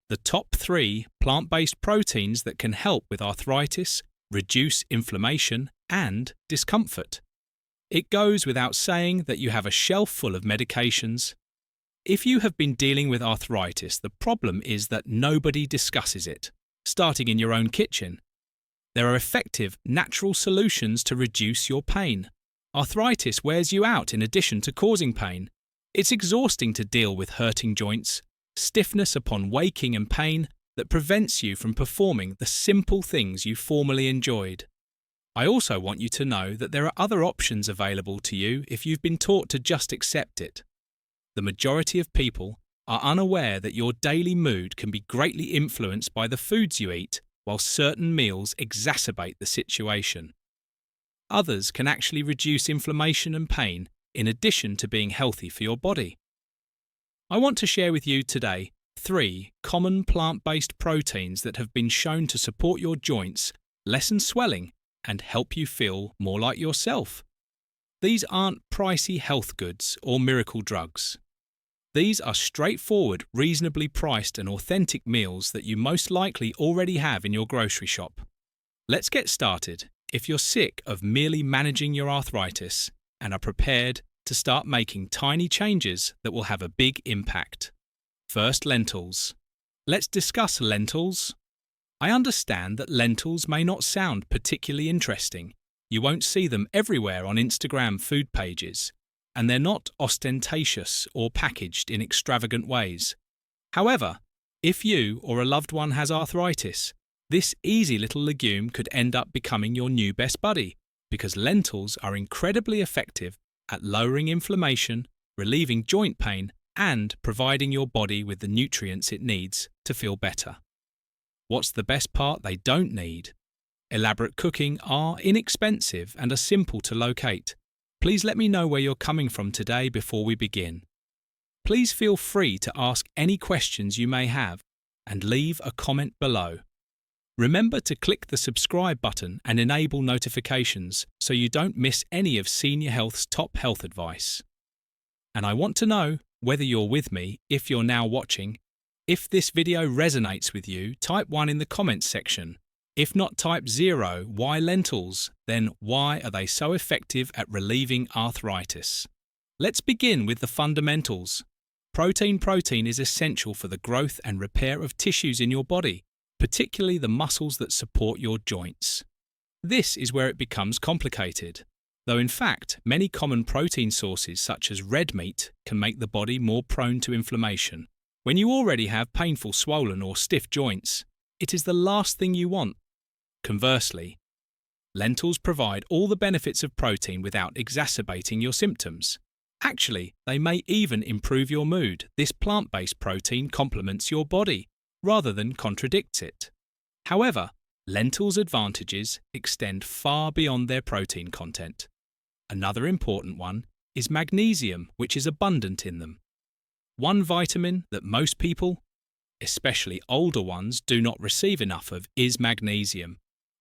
the top 3 plant-based proteins that can help with arthritis, reduce inflammation, and discomfort. It goes without saying that you have a shelf full of medications. If you have been dealing with arthritis, the problem is that nobody discusses it, starting in your own kitchen. There are effective, natural solutions to reduce your pain. Arthritis wears you out in addition to causing pain. It's exhausting to deal with hurting joints, stiffness upon waking and pain that prevents you from performing the simple things you formerly enjoyed. I also want you to know that there are other options available to you if you've been taught to just accept it. The majority of people are unaware that your daily mood can be greatly influenced by the foods you eat, while certain meals exacerbate the situation. Others can actually reduce inflammation and pain in addition to being healthy for your body. I want to share with you today 3 common plant-based proteins that have been shown to support your joints, lessen swelling, and help you feel more like yourself. These aren't pricey health goods or miracle drugs. These are straightforward, reasonably priced and authentic meals that you most likely already have in your grocery shop. Let's get started if you're sick of merely managing your arthritis and are prepared to start making tiny changes that will have a big impact. First, lentils. Let's discuss lentils. I understand that lentils may not sound particularly interesting. You won't see them everywhere on Instagram food pages, and they're not ostentatious or packaged in extravagant ways. However, if you or a loved one has arthritis, this easy little legume could end up becoming your new best buddy, because lentils are incredibly effective at lowering inflammation, relieving joint pain, and providing your body with the nutrients it needs to feel better. What's the best part they don't need? Elaborate cooking are inexpensive and are simple to locate. Please let me know where you're coming from today before we begin. Please feel free to ask any questions you may have and leave a comment below. Remember to click the subscribe button and enable notifications so you don't miss any of Senior Health's top health advice. And I want to know whether you're with me if you're now watching. If this video resonates with you, type 1 in the comments section. If not, type 0. Why lentils? Then why are they so effective at relieving arthritis? Let's begin with the fundamentals. Protein is essential for the growth and repair of tissues in your body, particularly the muscles that support your joints. This is where it becomes complicated, though in fact many common protein sources such as red meat can make the body more prone to inflammation. When you already have painful swollen or stiff joints, it is the last thing you want. Conversely, lentils provide all the benefits of protein without exacerbating your symptoms. Actually, they may even improve your mood. This plant-based protein complements your body rather than contradicts it. However, lentils' advantages extend far beyond their protein content. Another important one is magnesium, which is abundant in them. One vitamin that most people, especially older ones, do not receive enough of is magnesium.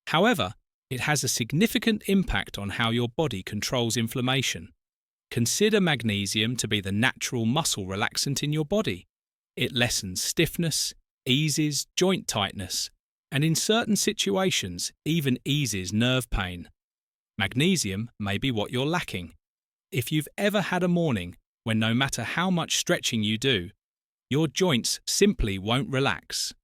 However, it has a significant impact on how your body controls inflammation. Consider magnesium to be the natural muscle relaxant in your body. It lessens stiffness, eases joint tightness, and in certain situations even eases nerve pain. Magnesium may be what you're lacking. If you've ever had a morning when no matter how much stretching you do, your joints simply won't relax.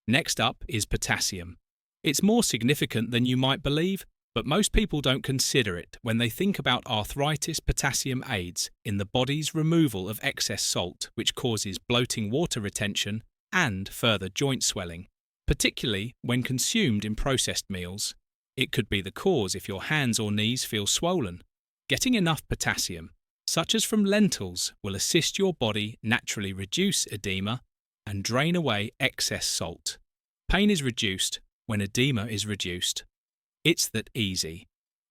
Next up is potassium. It's more significant than you might believe, but most people don't consider it when they think about arthritis. Potassium aids in the body's removal of excess salt, which causes bloating, water retention, and further joint swelling, particularly when consumed in processed meals. It could be the cause if your hands or knees feel swollen. Getting enough potassium, such as from lentils, will assist your body naturally reduce edema and drain away excess salt. Pain is reduced when edema is reduced. It's that easy.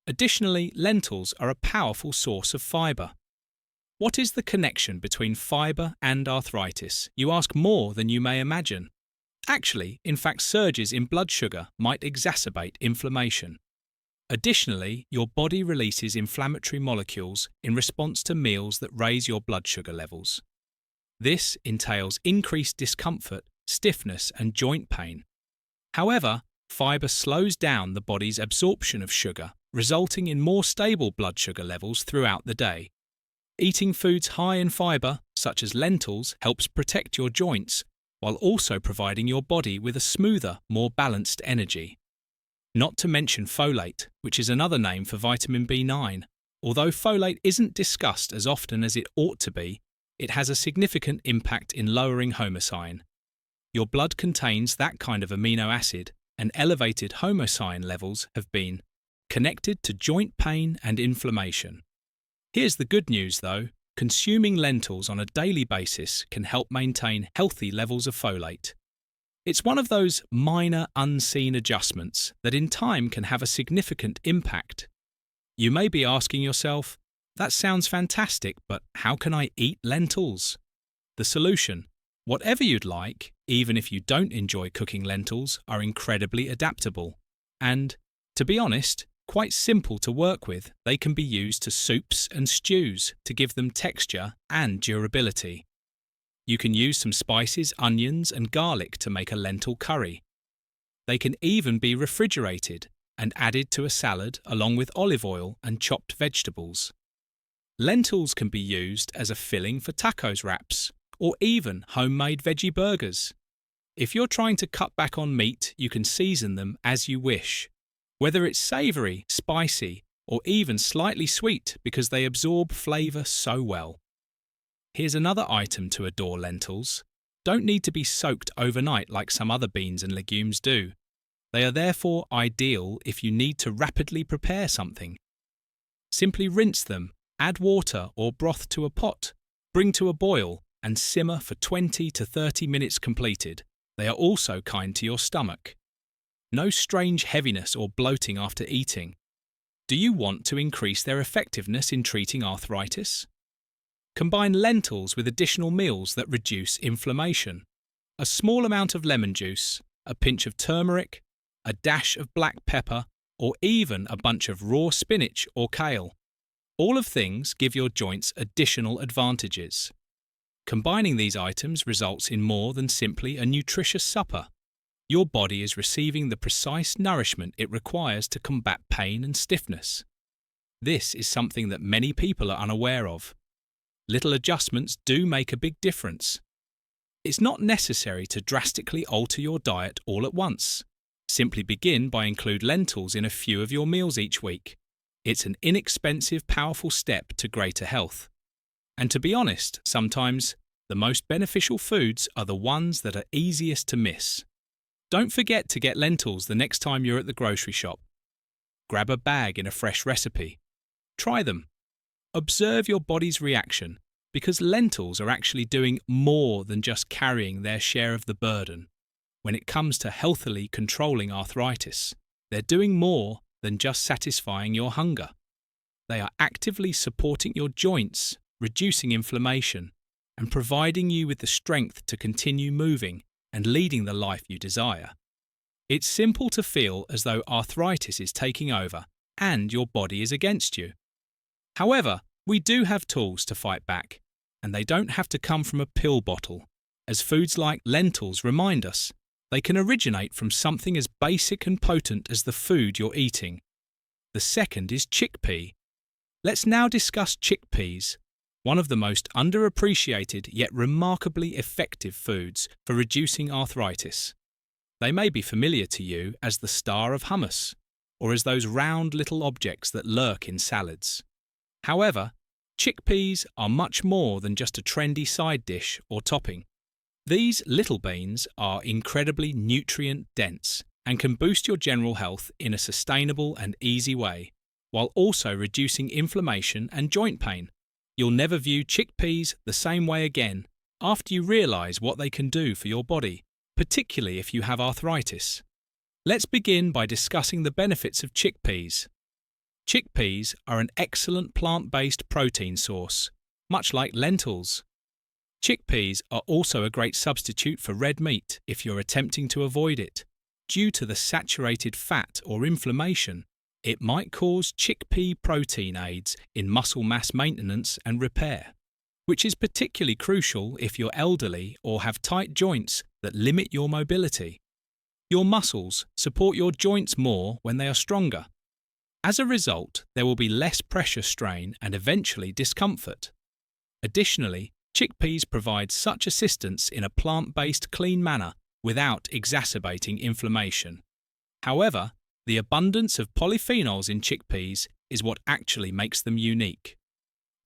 Additionally, lentils are a powerful source of fibre. What is the connection between fibre and arthritis? You ask more than you may imagine. Actually, in fact, surges in blood sugar might exacerbate inflammation. Additionally, your body releases inflammatory molecules in response to meals that raise your blood sugar levels. This entails increased discomfort, stiffness, and joint pain. However, fiber slows down the body's absorption of sugar, resulting in more stable blood sugar levels throughout the day. Eating foods high in fiber, such as lentils, helps protect your joints, while also providing your body with a smoother, more balanced energy. Not to mention folate, which is another name for vitamin B9. Although folate isn't discussed as often as it ought to be, it has a significant impact in lowering homocysteine. Your blood contains that kind of amino acid, and elevated homocysteine levels have been connected to joint pain and inflammation. Here's the good news though, consuming lentils on a daily basis can help maintain healthy levels of folate. It's one of those minor unseen adjustments that in time can have a significant impact. You may be asking yourself, that sounds fantastic, but how can I eat lentils? The solution: whatever you'd like, even if you don't enjoy cooking lentils, are incredibly adaptable. And, to be honest, quite simple to work with. They can be used to soups and stews to give them texture and durability. You can use some spices, onions, and garlic to make a lentil curry. They can even be refrigerated and added to a salad along with olive oil and chopped vegetables. Lentils can be used as a filling for tacos wraps or even homemade veggie burgers. If you're trying to cut back on meat, you can season them as you wish, whether it's savoury, spicy, or even slightly sweet because they absorb flavour so well. Here's another item to adore lentils. Don't need to be soaked overnight like some other beans and legumes do. They are therefore ideal if you need to rapidly prepare something. Simply rinse them, add water or broth to a pot, bring to a boil, and simmer for 20 to 30 minutes completed. They are also kind to your stomach. No strange heaviness or bloating after eating. Do you want to increase their effectiveness in treating arthritis? Combine lentils with additional meals that reduce inflammation. A small amount of lemon juice, a pinch of turmeric, a dash of black pepper, or even a bunch of raw spinach or kale. All of things give your joints additional advantages. Combining these items results in more than simply a nutritious supper. Your body is receiving the precise nourishment it requires to combat pain and stiffness. This is something that many people are unaware of. Little adjustments do make a big difference. It's not necessary to drastically alter your diet all at once. Simply begin by include lentils in a few of your meals each week. It's an inexpensive, powerful step to greater health. And to be honest, sometimes the most beneficial foods are the ones that are easiest to miss. Don't forget to get lentils the next time you're at the grocery shop. Grab a bag in a fresh recipe. Try them. Observe your body's reaction, because lentils are actually doing more than just carrying their share of the burden. When it comes to healthily controlling arthritis, they're doing more than just satisfying your hunger. They are actively supporting your joints, reducing inflammation, and providing you with the strength to continue moving and leading the life you desire. It's simple to feel as though arthritis is taking over and your body is against you. However, we do have tools to fight back, and they don't have to come from a pill bottle. As foods like lentils remind us, they can originate from something as basic and potent as the food you're eating. The second is chickpea. Let's now discuss chickpeas, one of the most underappreciated yet remarkably effective foods for reducing arthritis. They may be familiar to you as the star of hummus, or as those round little objects that lurk in salads. However, chickpeas are much more than just a trendy side dish or topping. These little beans are incredibly nutrient-dense and can boost your general health in a sustainable and easy way, while also reducing inflammation and joint pain. You'll never view chickpeas the same way again after you realise what they can do for your body, particularly if you have arthritis. Let's begin by discussing the benefits of chickpeas. Chickpeas are an excellent plant-based protein source, much like lentils. Chickpeas are also a great substitute for red meat if you're attempting to avoid it. Due to the saturated fat or inflammation, it might cause chickpea protein aids in muscle mass maintenance and repair, which is particularly crucial if you're elderly or have tight joints that limit your mobility. Your muscles support your joints more when they are stronger. As a result, there will be less pressure strain and eventually discomfort. Additionally, chickpeas provide such assistance in a plant-based clean manner without exacerbating inflammation. However, the abundance of polyphenols in chickpeas is what actually makes them unique.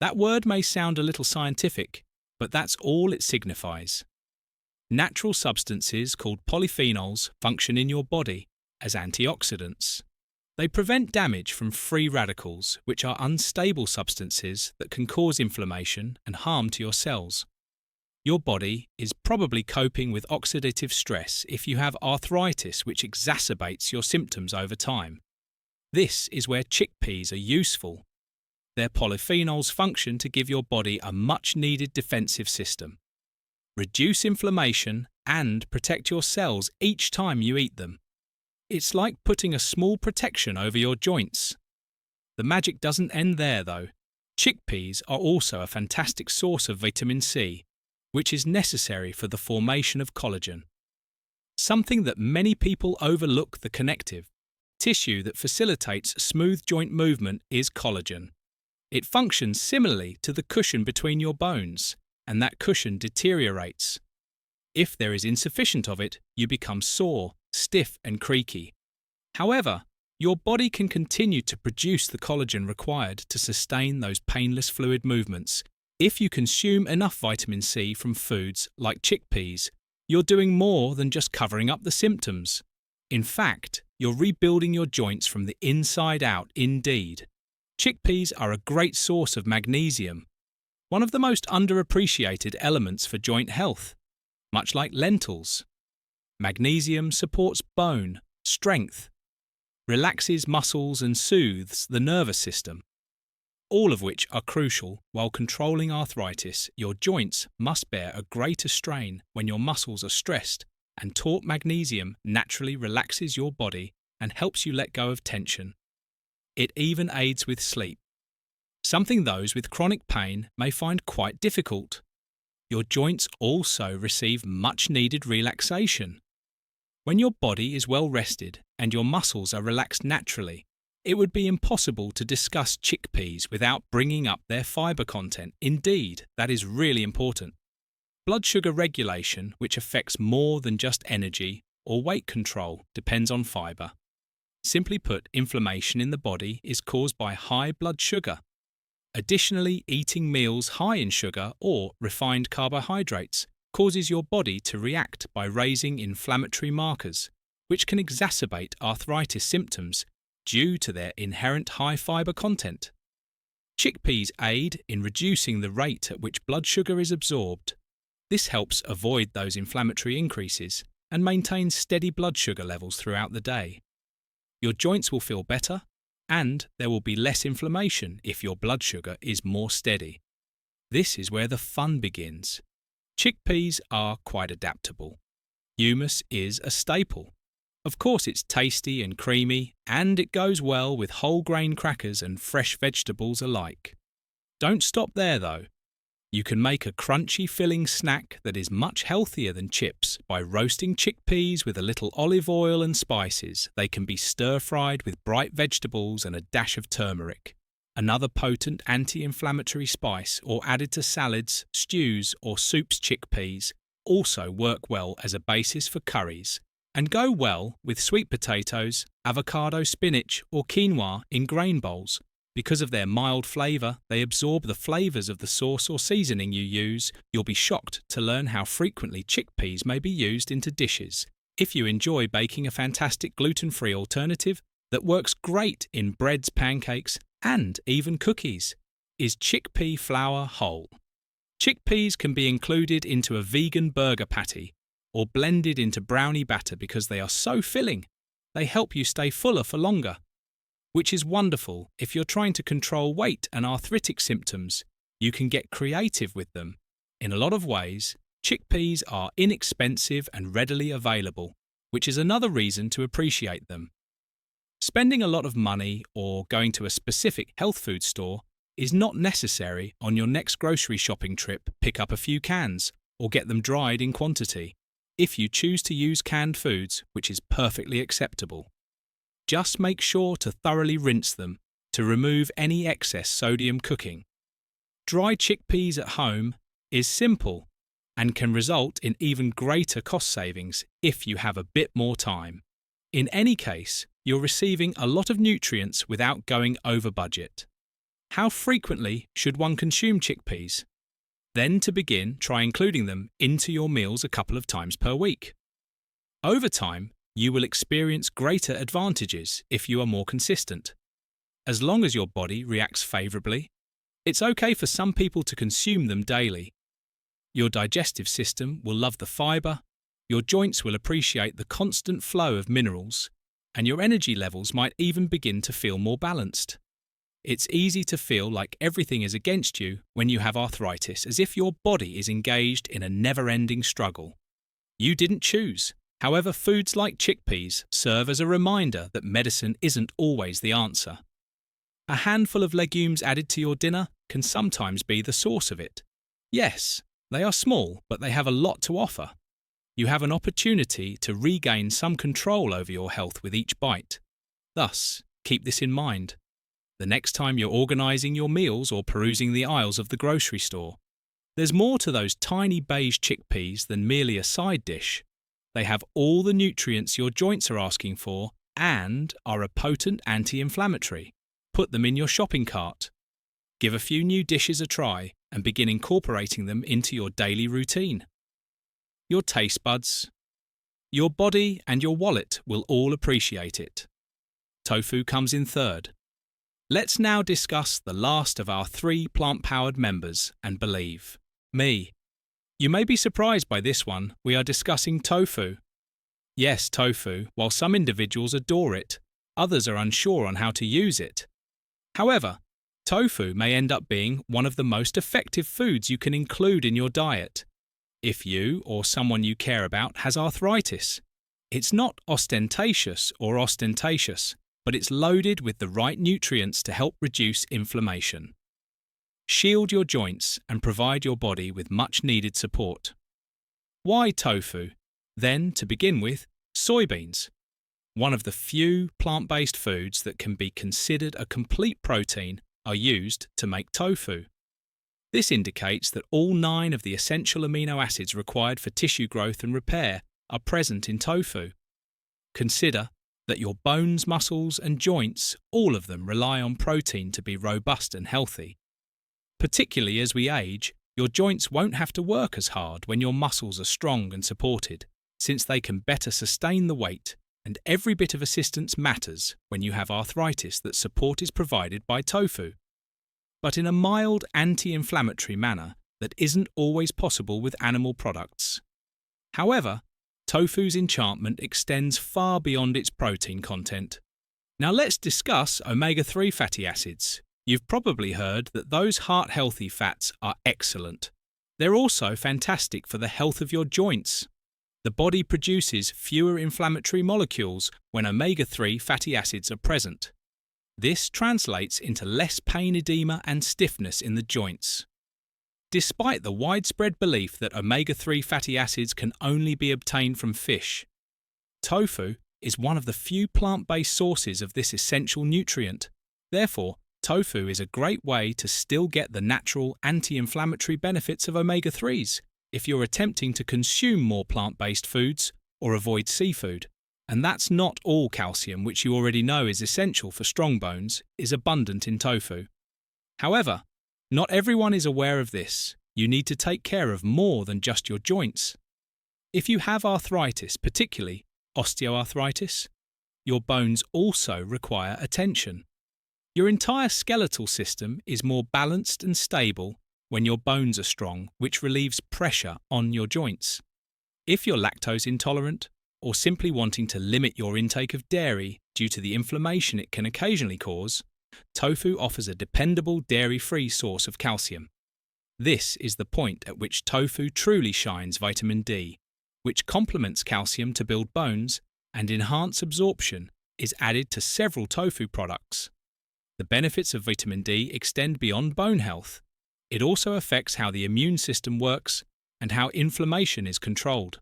That word may sound a little scientific, but that's all it signifies. Natural substances called polyphenols function in your body as antioxidants. They prevent damage from free radicals, which are unstable substances that can cause inflammation and harm to your cells. Your body is probably coping with oxidative stress if you have arthritis, which exacerbates your symptoms over time. This is where chickpeas are useful. Their polyphenols function to give your body a much-needed defensive system. Reduce inflammation and protect your cells each time you eat them. It's like putting a small protection over your joints. The magic doesn't end there, though. Chickpeas are also a fantastic source of vitamin C, which is necessary for the formation of collagen. Something that many people overlook: the connective tissue that facilitates smooth joint movement is collagen. It functions similarly to the cushion between your bones, and that cushion deteriorates. If there is insufficient of it, you become sore, stiff and creaky. However, your body can continue to produce the collagen required to sustain those painless fluid movements. If you consume enough vitamin C from foods like chickpeas, you're doing more than just covering up the symptoms. In fact, you're rebuilding your joints from the inside out indeed. Chickpeas are a great source of magnesium, one of the most underappreciated elements for joint health, much like lentils. Magnesium supports bone strength, relaxes muscles and soothes the nervous system, all of which are crucial while controlling arthritis. Your joints must bear a greater strain when your muscles are stressed, and taut magnesium naturally relaxes your body and helps you let go of tension. It even aids with sleep, something those with chronic pain may find quite difficult. Your joints also receive much-needed relaxation. When your body is well rested and your muscles are relaxed naturally, it would be impossible to discuss chickpeas without bringing up their fibre content. Indeed, that is really important. Blood sugar regulation, which affects more than just energy or weight control, depends on fibre. Simply put, inflammation in the body is caused by high blood sugar. Additionally, eating meals high in sugar or refined carbohydrates causes your body to react by raising inflammatory markers, which can exacerbate arthritis symptoms due to their inherent high fibre content. Chickpeas aid in reducing the rate at which blood sugar is absorbed. This helps avoid those inflammatory increases and maintain steady blood sugar levels throughout the day. Your joints will feel better, and there will be less inflammation if your blood sugar is more steady. This is where the fun begins. Chickpeas are quite adaptable. Hummus is a staple. Of course, it's tasty and creamy, and it goes well with whole grain crackers and fresh vegetables alike. Don't stop there, though. You can make a crunchy, filling snack that is much healthier than chips by roasting chickpeas with a little olive oil and spices. They can be stir-fried with bright vegetables and a dash of turmeric, another potent anti-inflammatory spice, or added to salads, stews, or soups. Chickpeas also work well as a basis for curries and go well with sweet potatoes, avocado, spinach, or quinoa in grain bowls. Because of their mild flavour, they absorb the flavours of the sauce or seasoning you use. You'll be shocked to learn how frequently chickpeas may be used into dishes. If you enjoy baking a fantastic gluten-free alternative that works great in breads, pancakes, and even cookies, is chickpea flour whole. Chickpeas can be included into a vegan burger patty or blended into brownie batter because they are so filling. They help you stay fuller for longer, which is wonderful if you're trying to control weight and arthritic symptoms. You can get creative with them. In a lot of ways, chickpeas are inexpensive and readily available, which is another reason to appreciate them. Spending a lot of money or going to a specific health food store is not necessary on your next grocery shopping trip. Pick up a few cans or get them dried in quantity. if you choose to use canned foods, which is perfectly acceptable. Just make sure to thoroughly rinse them to remove any excess sodium cooking. Dry chickpeas at home is simple and can result in even greater cost savings if you have a bit more time. In any case, you're receiving a lot of nutrients without going over budget. How frequently should one consume chickpeas? Then to begin, try including them into your meals a couple of times per week. Over time, you will experience greater advantages if you are more consistent. As long as your body reacts favourably, it's okay for some people to consume them daily. Your digestive system will love the fibre, your joints will appreciate the constant flow of minerals, and your energy levels might even begin to feel more balanced. It's easy to feel like everything is against you when you have arthritis, as if your body is engaged in a never-ending struggle. You didn't choose. However, foods like chickpeas serve as a reminder that medicine isn't always the answer. A handful of legumes added to your dinner can sometimes be the source of it. Yes, they are small, but they have a lot to offer. You have an opportunity to regain some control over your health with each bite. Thus, keep this in mind. The next time you're organising your meals or perusing the aisles of the grocery store, there's more to those tiny beige chickpeas than merely a side dish. They have all the nutrients your joints are asking for and are a potent anti-inflammatory. Put them in your shopping cart. Give a few new dishes a try and begin incorporating them into your daily routine. Your taste buds, your body and your wallet will all appreciate it. Tofu comes in third. Let's now discuss the last of our 3 plant-powered members and believe me. You may be surprised by this one. We are discussing tofu. Yes, tofu, while some individuals adore it, others are unsure on how to use it. However, tofu may end up being one of the most effective foods you can include in your diet. If you or someone you care about has arthritis, it's not ostentatious, but it's loaded with the right nutrients to help reduce inflammation. Shield your joints and provide your body with much-needed support. Why tofu? Then, to begin with, soybeans. One of the few plant-based foods that can be considered a complete protein are used to make tofu. This indicates that all 9 of the essential amino acids required for tissue growth and repair are present in tofu. Consider that your bones, muscles and joints, all of them rely on protein to be robust and healthy. Particularly as we age, your joints won't have to work as hard when your muscles are strong and supported, since they can better sustain the weight, and every bit of assistance matters when you have arthritis that support is provided by tofu, but in a mild anti-inflammatory manner that isn't always possible with animal products. However, tofu's enchantment extends far beyond its protein content. Now let's discuss omega-3 fatty acids. You've probably heard that those heart-healthy fats are excellent. They're also fantastic for the health of your joints. The body produces fewer inflammatory molecules when omega-3 fatty acids are present. This translates into less pain, edema and stiffness in the joints. Despite the widespread belief that omega-3 fatty acids can only be obtained from fish, tofu is one of the few plant-based sources of this essential nutrient. Therefore, tofu is a great way to still get the natural anti-inflammatory benefits of omega-3s if you're attempting to consume more plant-based foods or avoid seafood. And that's not all. Calcium, which you already know is essential for strong bones, is abundant in tofu. However, not everyone is aware of this. You need to take care of more than just your joints. If you have arthritis, particularly osteoarthritis, your bones also require attention. Your entire skeletal system is more balanced and stable when your bones are strong, which relieves pressure on your joints. If you're lactose intolerant, or simply wanting to limit your intake of dairy due to the inflammation it can occasionally cause, tofu offers a dependable dairy-free source of calcium. This is the point at which tofu truly shines vitamin D, which complements calcium to build bones and enhance absorption, is added to several tofu products. The benefits of vitamin D extend beyond bone health. It also affects how the immune system works and how inflammation is controlled.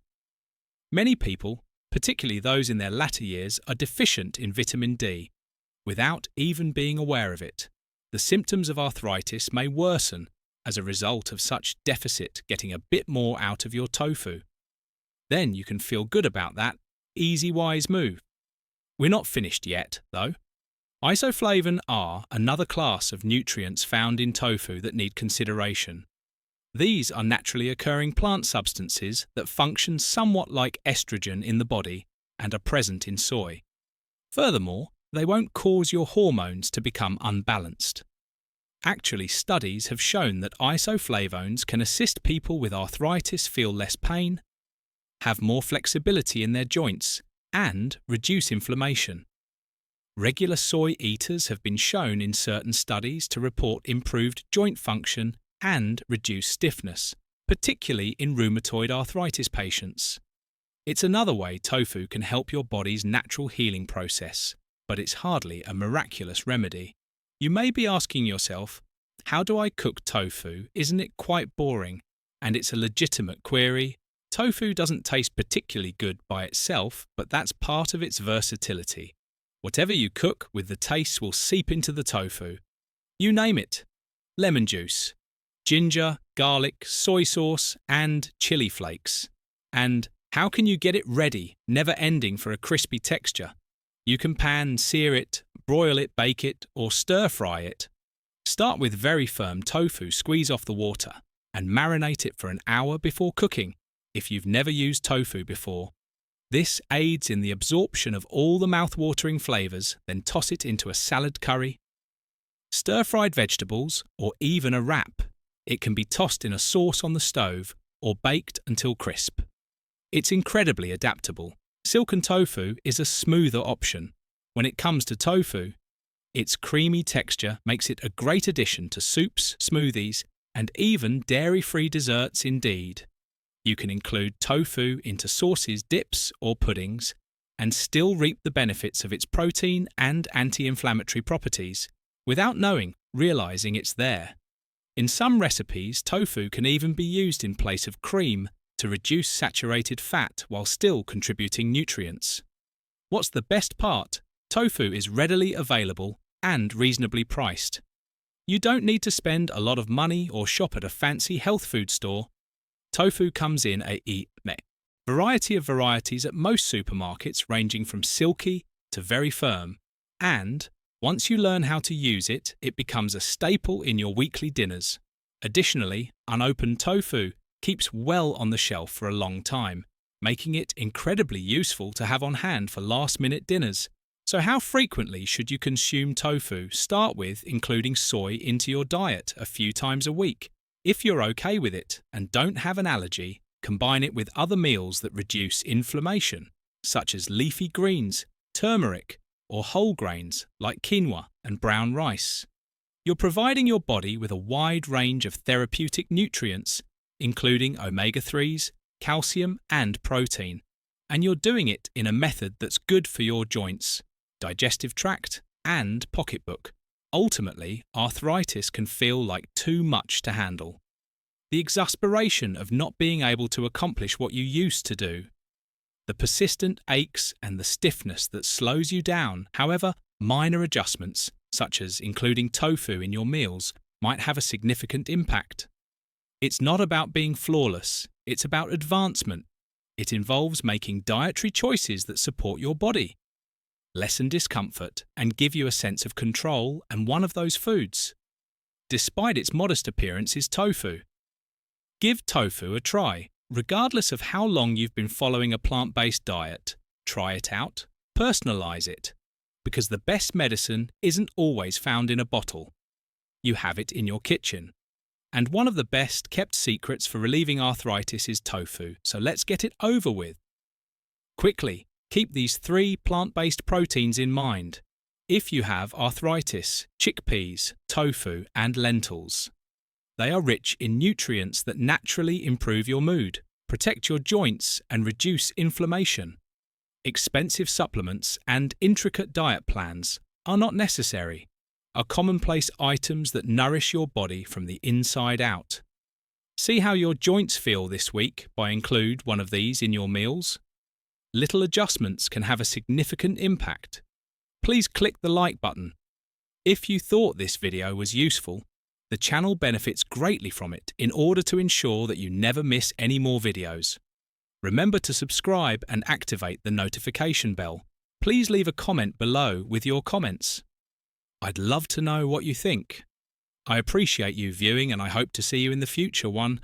Many people, particularly those in their latter years, are deficient in vitamin D, without even being aware of it. The symptoms of arthritis may worsen as a result of such deficit getting a bit more out of your tofu. Then you can feel good about that easy, wise move. We're not finished yet, though. Isoflavone are another class of nutrients found in tofu that need consideration. These are naturally occurring plant substances that function somewhat like estrogen in the body and are present in soy. Furthermore, they won't cause your hormones to become unbalanced. Actually, studies have shown that isoflavones can assist people with arthritis feel less pain, have more flexibility in their joints, and reduce inflammation. Regular soy eaters have been shown in certain studies to report improved joint function and reduced stiffness, particularly in rheumatoid arthritis patients. It's another way tofu can help your body's natural healing process, but it's hardly a miraculous remedy. You may be asking yourself, how do I cook tofu? Isn't it quite boring? And it's a legitimate query. Tofu doesn't taste particularly good by itself, but that's part of its versatility. Whatever you cook with, the taste will seep into the tofu. You name it. Lemon juice, ginger, garlic, soy sauce, and chili flakes. And how can you get it ready, never ending for a crispy texture? You can pan, sear it, broil it, bake it, or stir-fry it. Start with very firm tofu, squeeze off the water, and marinate it for an hour before cooking, if you've never used tofu before. This aids in the absorption of all the mouth-watering flavours, then toss it into a salad curry. Stir-fried vegetables, or even a wrap. It can be tossed in a sauce on the stove, or baked until crisp. It's incredibly adaptable. Silken tofu is a smoother option. When it comes to tofu, its creamy texture makes it a great addition to soups, smoothies, and even dairy-free desserts indeed. You can include tofu into sauces, dips, or puddings, and still reap the benefits of its protein and anti-inflammatory properties, without realizing it's there. In some recipes, tofu can even be used in place of cream to reduce saturated fat while still contributing nutrients. What's the best part? Tofu is readily available and reasonably priced. You don't need to spend a lot of money or shop at a fancy health food store. Tofu comes in a variety of varieties at most supermarkets, ranging from silky to very firm, and once you learn how to use it, it becomes a staple in your weekly dinners. Additionally, unopened tofu keeps well on the shelf for a long time, making it incredibly useful to have on hand for last-minute dinners. So how frequently should you consume tofu? Start with including soy into your diet a few times a week. If you're okay with it and don't have an allergy, combine it with other meals that reduce inflammation, such as leafy greens, turmeric, or whole grains like quinoa and brown rice. You're providing your body with a wide range of therapeutic nutrients, including omega-3s, calcium, and protein, and you're doing it in a method that's good for your joints, digestive tract, and pocketbook. Ultimately, arthritis can feel like too much to handle. The exasperation of not being able to accomplish what you used to do. The persistent aches and the stiffness that slows you down. However, minor adjustments, such as including tofu in your meals, might have a significant impact. It's not about being flawless, it's about advancement. It involves making dietary choices that support your body, lessen discomfort, and give you a sense of control, and one of those foods, despite its modest appearance, is tofu. Give tofu a try. Regardless of how long you've been following a plant-based diet, try it out, personalize it, because the best medicine isn't always found in a bottle. You have it in your kitchen. And one of the best kept secrets for relieving arthritis is tofu, so let's get it over with. Quickly, keep these 3 plant-based proteins in mind. If you have arthritis, chickpeas, tofu, and lentils. They are rich in nutrients that naturally improve your mood, protect your joints, and reduce inflammation. Expensive supplements and intricate diet plans are not necessary, are commonplace items that nourish your body from the inside out. See how your joints feel this week by include one of these in your meals. little adjustments can have a significant impact. Please click the like button. If you thought this video was useful, the channel benefits greatly from it in order to ensure that you never miss any more videos. Remember to subscribe and activate the notification bell. Please leave a comment below with your comments. I'd love to know what you think. I appreciate you viewing and I hope to see you in the future one